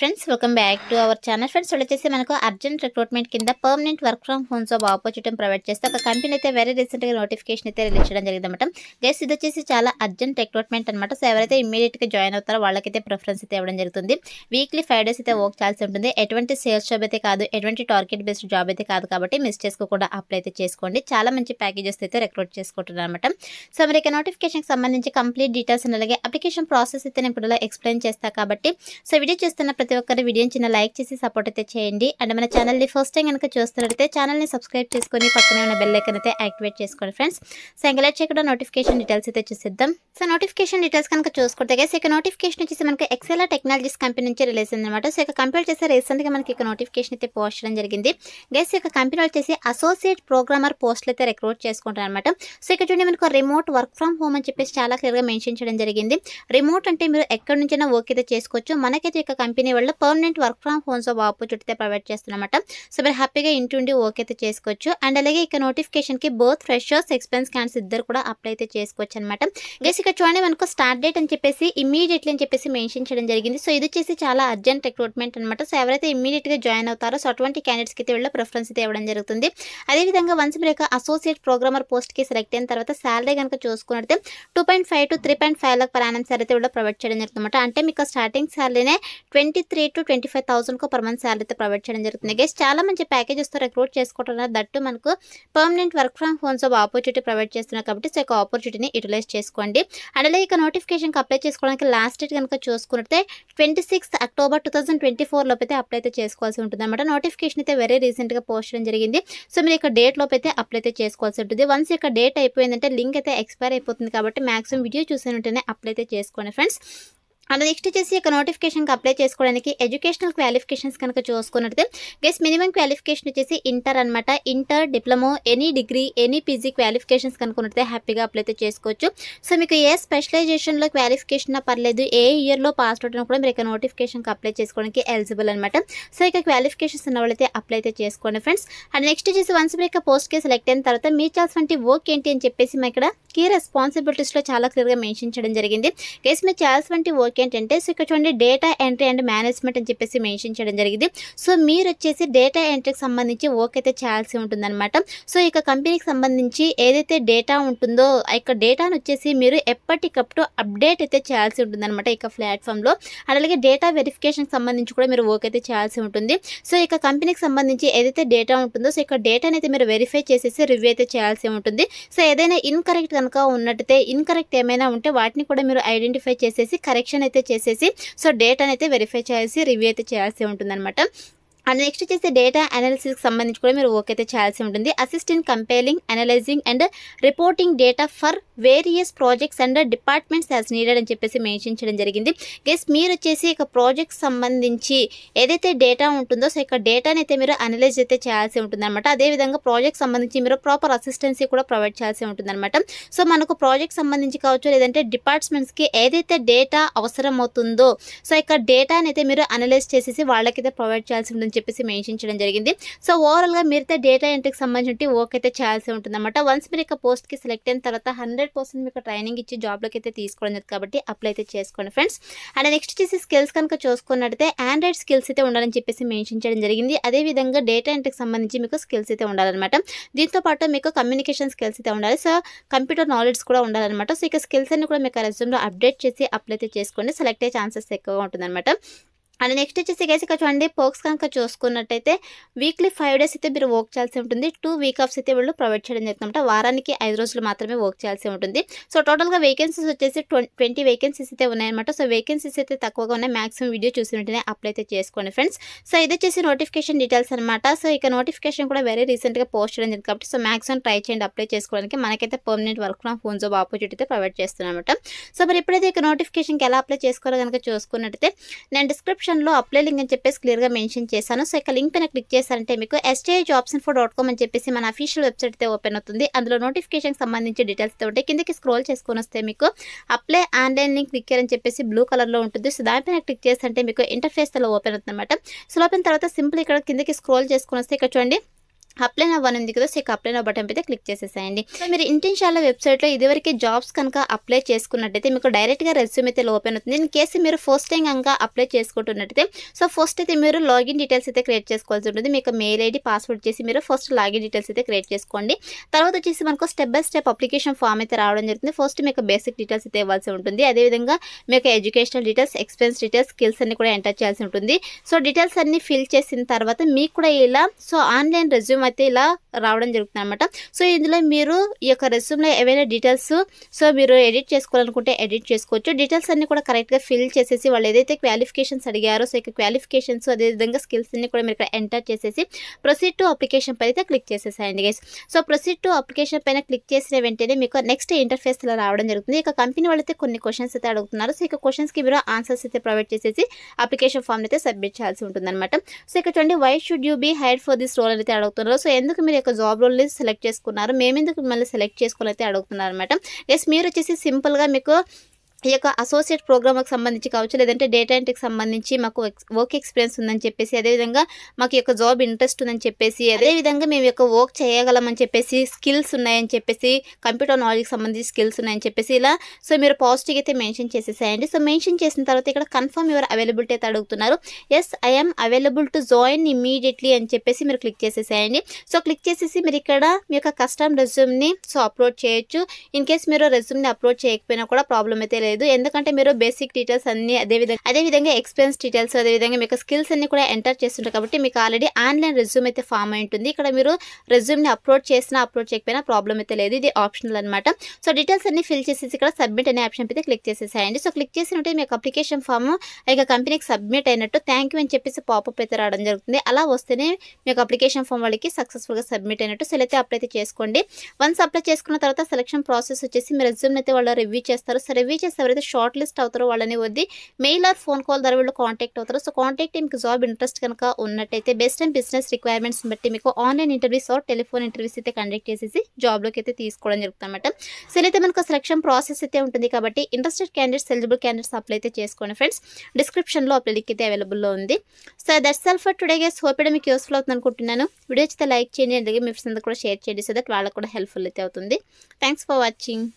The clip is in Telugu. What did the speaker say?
Friends welcome back to our channel. Friends వచ్చేసి మనకు అర్జెంట్ రిక్రూట్మెంట్ కింద permanent work from home job opportunity provide చేస్తే ఒక కంపెనీ అయితే వెరీ రీసెంట్ గా నోటిఫికేషన్ అయితే రిలీజ్ చేయడం జరిగింది అనమాట. గైస్ ఇది వచ్చేసి చాలా అర్జెంట్ రిక్రూట్మెంట్ అనమాట. సో ఎవరైతే ఇమీడియట్ గా జాయిన్ అవుతారో వాళ్ళకైతే ప్రిఫరెన్స్ అయితే ఇవ్వడం జరుగుతుంది. వీక్లీ 5 days అయితే వర్క్ చేయాల్సి ఉంటుంది. ఎటువంటి సేల్స్ జాబ్ అయితే కాదు, ఎటువంటి టార్గెట్ బేస్డ్ జాబ్ అయితే కాదు కాబట్టి మిస్ చేసుకోకుండా అప్లై అయితే చేసుకోండి. చాలా మంచి ప్యాకేజెస్ అయితే రిక్రూట్ చేసుకుంటున్నారు అనమాట. సో మరి ఇక నోటిఫికేషన్ సంబంధించి కంప్లీట్ డీటెయిల్స్ అలాగే అప్లికేషన్ ప్రాసెస్ అయితే నేను ఇప్పుడు ఎక్స్ప్లెయిన్ చేస్తా కాబట్టి సో వీడియో చూస్తున్న ప్రతి ఒక్కరు వీడియోని చిన్న లైక్ చేసి సపోర్ట్ అయితే చేయండి. అండ్ మన ఛానల్ని ఫస్ట్ టైం కనుక చూస్తున్నట్లయితే ఛానల్ని సబ్స్క్రైబ్ చేసుకొని పక్కనే ఉన్న బెల్ ఐకాన్ అయితే యాక్టివేట్ చేసుకోండి ఫ్రెండ్స్. సో ఇంకా లేట్ చేయకుండా నోటిఫికేషన్ డీటెయిల్స్ అయితే చూసేద్దాం. సో నోటిఫికేషన్ డీటెయిల్స్ కనుక చూసుకుంటే గైస్ ఇక నోటిఫికేషన్ వచ్చేసి మనకి ఎక్సెల్ టెక్నాలజీస్ కంపెనీ నుంచి రిలీజ్ అయింది అనమాట. సో ఇక కంప్లీట్ చేసే రీసెంట్గా మనకి ఇక నోటిఫికేషన్ అయితే పోస్ట్ చేయడం జరిగింది. గైస్ ఇక కంపెనీ వచ్చేసి అసోసియేట్ ప్రోగ్రామర్ పోస్టులు అయితే రిక్రూట్ చేసుకుంటారు అనమాట. సో ఇక్కడ చూడండి మనకు రిమోట్ వర్క్ ఫ్రమ్ హోమ్ అని చెప్పేసి చాలా క్లియర్గా మెన్షన్ చేయడం జరిగింది. రిమోట్ అంటే మీరు ఎక్కడి నుంచైనా వర్క్ అయితే చేసుకోవచ్చు. మనకైతే ఇక కంపెనీ వల్ల permanent work from home job opportunity provide చేస్తున్నమాట. సో మీరు హ్యాపీగా ఇంటి వర్క్ అయితే చేసుకోవచ్చు. అండ్ అలాగే ఇక నోటిఫికేషన్ కి బోత్ ఫ్రెషర్స్ ఎక్స్పీరియన్స్ క్యాండిడేట్స్ ఇద్దరు కూడా అప్లై అయితే చేసుకోవచ్చు అనమాట. గైస్ ఇక్కడ చూడండి మనకు స్టార్ట్ డేట్ అని చెప్పేసి ఇమీడియట్లీ అని చెప్పేసి మెన్షన్ చేయడం జరిగింది. సో ఇది వచ్చేసి చాలా అర్జెంట్ రిక్రూట్మెంట్ అనమాట. సో ఎవరైతే ఇమీడియట్ గా జాయిన్ అవుతారో సో అటువంటి క్యాండిడేట్స్ కి అయితే వీళ్ళ ప్రిఫరెన్స్ అయితే ఇవ్వడం జరుగుతుంది. అదేవిధంగా వన్స్ మీరు అసోసియేట్ ప్రోగ్రామర్ పోస్ట్ కి సెలెక్ట్ అయిన తర్వాత శాలరీ కనుక చూసుకున్నట్లయితే 2.5 to 3.5 lakh per annum salary అయితే వీళ్ళు ప్రొవైడ్ చేయడం జరుగుతుంది అనమాట. అంటే మీకు స్టార్టింగ్ శాలరీనే 23 to 25,000 పర్ మంత్ శాలరీ అయితే ప్రొవైడ్ చేయడం జరుగుతుంది. గైస్ చాలా మంచి ప్యాకేజెస్ తో రిక్రూట్ చేసుకుంటున్నారు. దట్టు మనకు permanent work from home job opportunity provide చేస్తున్నారు కాబట్టి సో ఒక ఆపర్చునిటీని యూటిలైజ్ చేసుకోండి. అండ్ అలాగే ఇక నోటిఫికేషన్ అప్లై చేసుకోవడానికి లాస్ట్ డేట్ కనుక చూసుకుంటే 26 October 2024 లోపు అయితే అప్లై అయితే చేసుకోవాల్సి ఉంటుంది అనమాట. నోటిఫికేషన్ అయితే వెరీ రీసెంట్ గా పోస్ట్ చేయడం జరిగింది. సో మీరు ఇక డేట్ లోపు అయితే అప్లై అయితే చేసుకోవాల్సి ఉంటుంది. వన్స్ ఇక డేట్ అయిపోయిందంటే లింక్ అయితే ఎక్స్పైర్ అయిపోతుంది కాబట్టి మాక్సిమం వీడియో చూసిన వెంటనే అప్లై అయితే చేసుకోండి ఫ్రెండ్స్. అండ్ నెక్స్ట్ వచ్చేసి ఇక నోటిఫికేషన్కి అప్లై చేసుకోవడానికి ఎడ్యుకేషనల్ క్వాలిఫికేషన్స్ కనుక చూసుకున్నట్లయితే గైస్ మినిమం క్వాలిఫికేషన్ వచ్చేసి ఇంటర్ అనమాట. Inter, diploma, any degree, any PG qualifications కనుక్కున్నట్లయితే హ్యాపీగా అప్లై అయితే చేసుకోవచ్చు. సో మీకు ఏ స్పెషలైజేషన్లో క్వాలిఫికేషన్ పర్లేదు, ఏ ఇయర్లో పాస్ అవుట్ అయినా కూడా మీరు ఇక నోటిఫికేషన్కి అప్లై చేసుకోవడానికి ఎలిజిబుల్ అనమాట. సో ఇక క్వాలిఫికేషన్స్ ఉన్న వాళ్ళైతే అప్లై అయితే చేసుకోండి ఫ్రెండ్స్. అండ్ నెక్స్ట్ వచ్చేసి వన్స్ మీరు ఇక పోస్ట్కి సెలెక్ట్ అయిన తర్వాత మీ చేయాల్సిన వర్క్ ఏంటి అని చెప్పేసి మా ఇక్కడ కీ రెస్పాన్సిబిలిటీస్లో చాలా క్లియర్గా మెన్షన్ చేయడం జరిగింది. గైస్ మీరు చేయాల్సిన వర్క్ ఏంటంటే సో ఇక్కడ చూడండి డేటా ఎంట్రీ అండ్ మేనేజ్మెంట్ అని చెప్పేసి మెన్షన్ చేయడం జరిగింది. సో మీరు వచ్చేసి డేటా ఎంట్రీకి సంబంధించి వర్క్ అయితే చేయాల్సి ఉంటుందన్నమాట. సో ఇక కంపెనీకి సంబంధించి ఏదైతే డేటా ఉంటుందో ఇక డేటాను వచ్చేసి మీరు ఎప్పటికప్పుడు అప్డేట్ అయితే చేయాల్సి ఉంటుందన్నమాట ఇక ప్లాట్ఫామ్లో. అలాగే డేటా వెరిఫికేషన్కి సంబంధించి కూడా మీరు వర్క్ అయితే చేయాల్సి ఉంటుంది. సో ఇక కంపెనీకి సంబంధించి ఏదైతే డేటా ఉంటుందో సో ఇక డేటాని అయితే మీరు వెరిఫై చేసేసి రివ్యూ అయితే చేయాల్సి ఉంటుంది. సో ఏదైనా ఇన్కరెక్ట్ కనుక ఉన్నట్టయితే ఇన్కరెక్ట్ ఏమైనా ఉంటే వాటిని కూడా మీరు ఐడెంటిఫై చేసేసి కరెక్షన్ అయితే చేసేసి సో డేటాని అయితే వెరిఫై చేయాల్సి రివ్యూ అయితే చేయాల్సి ఉంటుందన్నమాట. అండ్ నెక్స్ట్ వచ్చేసి డేటా అనాలిసిస్కి సంబంధించి కూడా మీరు వర్క్ అయితే చేయాల్సి ఉంటుంది. Assist in compiling, analysing and reporting data for various projects and departments as needed అని చెప్పేసి మెన్షన్ చేయడం జరిగింది. గెస్ మీరు వచ్చేసి ఇక ప్రాజెక్ట్ సంబంధించి ఏదైతే డేటా ఉంటుందో సో ఇక డేటాని అయితే మీరు అనలైజ్ అయితే చేయాల్సి ఉంటుంది అనమాట. అదేవిధంగా ప్రాజెక్ట్ సంబంధించి మీరు ప్రాపర్ అసిస్టెన్సీ కూడా ప్రొవైడ్ చేయాల్సి ఉంటుంది అనమాట. సో మనకు ప్రాజెక్ట్ సంబంధించి కావచ్చు లేదంటే డిపార్ట్మెంట్స్కి ఏదైతే డేటా అవసరం అవుతుందో సో ఇక డేటాని అయితే మీరు అనలైజ్ చేసేసి వాళ్ళకైతే ప్రొవైడ్ చేయాల్సి ఉంటుంది చెప్పేసి మెన్షన్ చేయడం జరిగింది. సో ఓవరాల్గా మీరైతే డేటా ఎంట్రీకి సంబంధించి వర్క్ అయితే చేయాల్సి ఉంటుంది అనమాట. వన్స్ మీరు ఇక పోస్ట్కి సెలెక్ట్ అయిన తర్వాత 100% మీకు ట్రైనింగ్ ఇచ్చి జాబ్లోకి అయితే తీసుకోవడం జరుగుతుంది కాబట్టి అప్లై అయితే చేసుకోండి ఫ్రెండ్స్. అండ్ నెక్స్ట్ వచ్చేసి స్కిల్స్ కనుక చూసుకున్నట్టయితే ఆండ్రాయిడ్ స్కిల్స్ అయితే ఉండాలని చెప్పేసి మెన్షన్ చేయడం జరిగింది. అదేవిధంగా డేటా ఎంట్రీకి సంబంధించి మీకు స్కిల్స్ అయితే ఉండాలన్నమాట. దీంతో పాటు మీకు కమ్యూనికేషన్ స్కిల్స్ అయితే ఉండాలి. సో కంప్యూటర్ నాలెడ్జ్ కూడా ఉండాలన్నమాట. సో ఇక స్కిల్స్ అన్ని కూడా మీకు రెజ్యూమ్లో అప్డేట్ చేసి అప్లై అయితే చేసుకోండి. సెలెక్ట్ అయ్యే ఛాన్సెస్ ఎక్కువగా ఉంటుందన్నమాట. అండ్ నెక్స్ట్ వచ్చేసి గైస్ ఇక్కడ చూడండి పర్క్స్ కనుక చూసుకున్నట్టయితే వీక్లీ 5 days అయితే మీరు వర్క్ చేయాల్సి ఉంటుంది. 2 week offs అయితే వీళ్ళు ప్రొవైడ్ చేయడం జరుగుతుందన్నమాట. వారానికి 5 రోజులు మాత్రమే వర్క్ చేయాల్సి ఉంటుంది. సో టోటల్గా వేకెన్సీస్ వచ్చేసి 20 వేకెన్సీస్ అయితే ఉన్నాయన్నమాట. సో వేకెన్సీస్ అయితే తక్కువగా ఉన్నాయి. మాక్సిమం వీడియో చూసినట్టునే అప్లై అయితే చేసుకోండి ఫ్రెండ్స్. సో ఇది వచ్చేసి నోటిఫికేషన్ డీటెయిల్స్ అనమాట. సో ఇక నోటిఫికేషన్ కూడా వెరీ రీసెంట్గా పోస్ట్ చేయడం జరిగింది కాబట్టి సో మాక్సిమం ట్రై చేయండి అప్లై చేసుకోవడానికి. మనకైతే permanent work from home job opportunity అయితే ప్రొవైడ్ చేస్తున్నాం అనమాట. సో మరి ఎప్పుడైతే ఇక నోటిఫికేషన్కి ఎలా అప్లై చేసుకోవాలో కనుక చూసుకున్నట్టయితే నేను డిస్క్రిప్షన్లో అప్లై లింక్ అని చెప్పేసి క్లియర్గా మెన్షన్ చేశాను. సో ఇక లింక్ పైన క్లిక్ చేశారంటే మీకు sjobsinfo.com అని చెప్పేసి మన అఫీషియల్ వెబ్సైట్ అయితే ఓపెన్ అవుతుంది. అందులో నోటిఫికేషన్కి సంబంధించి డీటెయిల్స్ అయితే ఉంటాయి. కిందకి స్క్రోల్ చేసుకొని వస్తే మీకు అప్లై ఆన్లైన్ లింక్ క్లిక్ అని చెప్పేసి బ్లూ కలర్లో ఉంటుంది. సో దానిపైన క్లిక్ చేస్తే మీకు ఇంటర్ఫేస్ లో ఓపెన్ అవుతుంది అనమాట. సో ఓపెన్ తర్వాత సింపుల్ ఇక్కడ కిందకి స్క్రోల్ చేసుకొని వస్తే ఇక్కడ చూడండి అప్లై నౌ అని ఉంది కదా, సో ఇక అప్లై నౌ బటన్ అయితే క్లిక్ చేసేసేయండి. సో మీరు ఇంటెన్షాల వెబ్సైట్లో ఇదివరకే జాబ్స్ కనుక అప్లై చేసుకున్నట్టయితే మీకు డైరెక్ట్గా రెజ్యూమ్ అయితే ఓపెన్ అవుతుంది. ఇన్ కేసు మీరు ఫస్ట్ టైం కనుక అప్లై చేసుకుంటున్నట్టయితే సో ఫస్ట్ అయితే మీరు లాగిన్ డీటెయిల్స్ అయితే క్రియేట్ చేసుకోవాల్సి ఉంటుంది. మీకు మెయిల్ ఐడి పాస్వర్డ్ చేసి మీరు ఫస్ట్ లాగిన్ డీటెయిల్స్ అయితే క్రియేట్ చేసుకోండి. తర్వాత వచ్చేసి మనకు step by step application form అయితే రావడం జరుగుతుంది. ఫస్ట్ మీకు బేసిక్ డీటెయిల్స్ అయితే ఇవ్వాల్సి ఉంటుంది. అదేవిధంగా మీకు educational details, expense details, skills అన్ని కూడా ఎంటర్ చేయాల్సి ఉంటుంది. సో డీటెయిల్స్ అన్ని ఫిల్ చేసిన తర్వాత మీకు కూడా ఇలా సో ఆన్లైన్ రెజ్యూమ్ అయితే ఇలా రావడం జరుగుతుంది అనమాట. సో ఇందులో మీరు ఈ యొక్క రెజ్యూమ్లో ఏవైనా డీటెయిల్స్ సో మీరు ఎడిట్ చేసుకోవాలనుకుంటే ఎడిట్ చేసుకోవచ్చు. డీటెయిల్స్ అన్ని కూడా కరెక్ట్గా ఫిల్ చేసేసి వాళ్ళు ఏదైతే క్వాలిఫికేషన్స్ అడిగారో సో ఇక క్వాలిఫికేషన్స్ అదేవిధంగా స్కిల్స్ అన్ని కూడా మీరు ఇక్కడ ఎంటర్ చేసేసి ప్రొసీడ్ టు అప్లికేషన్ పైన అయితే క్లిక్ చేసేసాయండి guys. So proceed to application పైన క్లిక్ చేసిన వెంటనే మీకు నెక్స్ట్ ఇంటర్ఫేస్ ఇలా రావడం జరుగుతుంది. ఇక కంపెనీ వాళ్ళైతే కొన్ని క్వశ్చన్స్ అయితే అడుగుతున్నారు. సో ఇక క్వశ్చన్స్కి మీరు ఆన్సర్స్ అయితే ప్రొవైడ్ చేసేసి అప్లికేషన్ ఫామ్ అయితే సబ్మిట్ చేయాల్సి ఉంటుంది అనమాట. సో ఇక చూడండి, why should you be hired for this role అయితే అడుగుతున్నారు. సో ఎందుకు మీరు యొక్క జాబ్ రోల్ని సెలెక్ట్ చేసుకున్నారు, మేమెందుకు మిమ్మల్ని సెలెక్ట్ చేసుకోవాలి అయితే అడుగుతున్నారు అనమాట. ఎస్, మీరు వచ్చేసి సింపుల్గా మీకు ఈ యొక్క అసోసియేట్ ప్రోగ్రామ్కి సంబంధించి కావచ్చు, లేదంటే డేటా ఎంట్రీకి సంబంధించి మాకు వర్క్ ఎక్స్పీరియన్స్ ఉందని చెప్పేసి, అదేవిధంగా మాకు యొక్క జాబ్ ఇంట్రెస్ట్ ఉందని చెప్పేసి, అదేవిధంగా మేము యొక్క వర్క్ చేయగలమని చెప్పేసి, స్కిల్స్ ఉన్నాయని చెప్పేసి, కంప్యూటర్ నాలెడ్జ్కి సంబంధించి స్కిల్స్ ఉన్నాయని చెప్పేసి ఇలా సో మీరు పాజిటివ్ అయితే మెన్షన్ చేసేసేయండి. సో మెన్షన్ చేసిన తర్వాత ఇక్కడ కన్ఫర్మ్ యువర్ అవైలబిలిటీ అయితే అడుగుతున్నారు. Yes, I'm available to join immediately అని చెప్పేసి మీరు క్లిక్ చేసేసేయండి. సో క్లిక్ చేసేసి మీరు ఇక్కడ మీ యొక్క కస్టమ్ రెజ్యూమ్ని సో అప్లోడ్ చేయొచ్చు. ఇన్ కేస్ మీరు రెజ్యూమ్ని అప్లోడ్ చేయకపోయినా కూడా ప్రాబ్లం అయితే లేదు. ఎందుకంటే మీరు బేసిక్ డీటెయిల్స్ అన్ని అదేవిధంగా ఎక్స్పీరియన్స్ డీటెయిల్స్, అదేవిధంగా మీకు స్కిల్స్ అన్ని కూడా ఎంటర్ చేస్తుంటారు కాబట్టి మీకు ఆల్రెడీ ఆన్లైన్ రెజ్యూమ్ అయితే ఫామ్ అయి ఉంటుంది. ఇక్కడ మీరు రెజ్యూమ్ని అప్లోడ్ చేసినా అప్లోడ్ చేయకపోయినా ప్రాబ్లం అయితే లేదు. ఇది ఆప్షనల్ అనమాట. సో డీటెయిల్స్ అన్ని ఫిల్ చేసేసి ఇక్కడ సబ్మిట్ అనే ఆప్షన్ అయితే క్లిక్ చేసేసేయండి. సో క్లిక్ చేసినట్టే మీకు అప్లికేషన్ ఫామ్ ఇక కంపెనీకి సబ్మిట్ అయినట్టు థ్యాంక్ యూ అని చెప్పేసి పాపప్ అయితే రావడం జరుగుతుంది. అలా వస్తేనే మీకు అప్లికేషన్ ఫామ్ వాళ్ళకి సక్సెస్ఫుల్గా సబ్మిట్ అయినట్టు. సో అయితే అప్లై అయితే చేసుకోండి. వన్స్ అప్లై చేసుకున్న తర్వాత సెలక్షన్ ప్రాసెస్ వచ్చేసి మీ రెజ్యూమ్ అయితే వాళ్ళు రివ్యూ చేస్తారు. సో రివ్యూ చేసి ఎవరైతే షార్ట్ లిస్ట్ అవుతారో వాళ్ళని వద్ది మెయిల్ ఆర్ ఫోన్ కాల్ ద్వారా వీళ్ళు కాంటాక్ట్ అవుతారు. సో కాంటాక్ట్ మీకు జాబ్ ఇంట్రెస్ట్ కనుక ఉన్నట్టయితే బెస్ట్ అండ్ బిజినెస్ రిక్వైర్మెంట్స్ బట్టి మీకు online interviews or telephone interviews అయితే కండక్ట్ చేసేసి జాబ్లోకి అయితే తీసుకోవడం జరుగుతుంది అనమాట. సో అయితే మనకు సెలక్షన్ ప్రాసెస్ అయితే ఉంటుంది కాబట్టి interested candidates, eligible candidates apply అయితే చేసుకోండి ఫ్రెండ్స్. డిస్క్రిప్షన్లో అప్లై లింక్ అయితే అవైలబుల్లో ఉంది. So that's all for today guys. Hope మీకు యూస్ఫుల్ అవుతుంది అనుకుంటున్నాను. వీడియో అయితే లైక్ చేయండి, అలాగే మీ ఫ్రెండ్స్ కూడా షేర్ చేయండి సో దట్ వాళ్ళకు కూడా హెల్ప్ఫుల్ అయితే అవుతుంది. Thanks for watching.